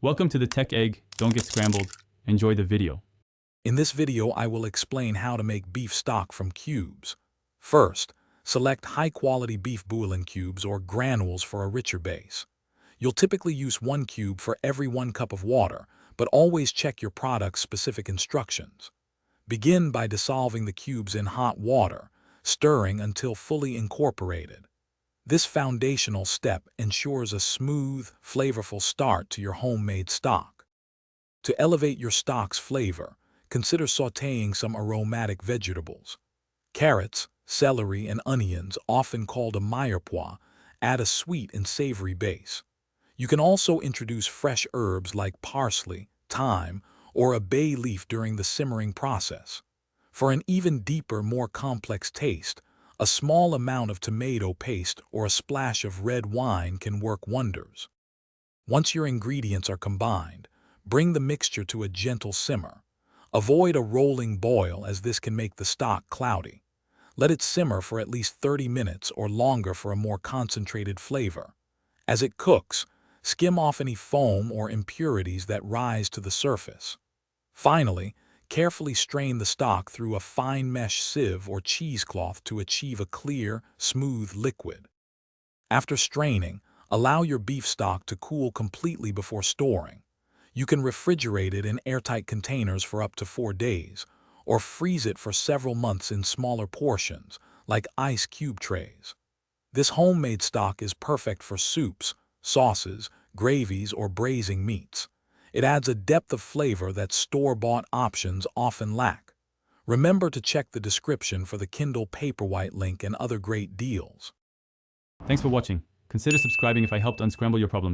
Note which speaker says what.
Speaker 1: Welcome to the Tech Egg. Don't get scrambled. Enjoy the video.
Speaker 2: In this video, I will explain how to make beef stock from cubes. First, select high-quality beef bouillon cubes or granules for a richer base. You'll typically use 1 cube for every 1 cup of water, but always check your product's specific instructions. Begin by dissolving the cubes in hot water, stirring until fully incorporated. This foundational step ensures a smooth, flavorful start to your homemade stock. To elevate your stock's flavor, consider sautéing some aromatic vegetables. Carrots, celery, and onions, often called a mirepoix, add a sweet and savory base. You can also introduce fresh herbs like parsley, thyme, or a bay leaf during the simmering process. For an even deeper, more complex taste, a small amount of tomato paste or a splash of red wine can work wonders. Once your ingredients are combined, bring the mixture to a gentle simmer. Avoid a rolling boil as this can make the stock cloudy. Let it simmer for at least 30 minutes or longer for a more concentrated flavor. As it cooks, skim off any foam or impurities that rise to the surface. Finally, carefully strain the stock through a fine mesh sieve or cheesecloth to achieve a clear, smooth liquid. After straining, allow your beef stock to cool completely before storing. You can refrigerate it in airtight containers for up to 4 days, or freeze it for several months in smaller portions, like ice cube trays. This homemade stock is perfect for soups, sauces, gravies, or braising meats. It adds a depth of flavor that store-bought options often lack. Remember to check the description for the Kindle Paperwhite link and other great deals.
Speaker 1: Thanks for watching. Consider subscribing if I helped unscramble your problems.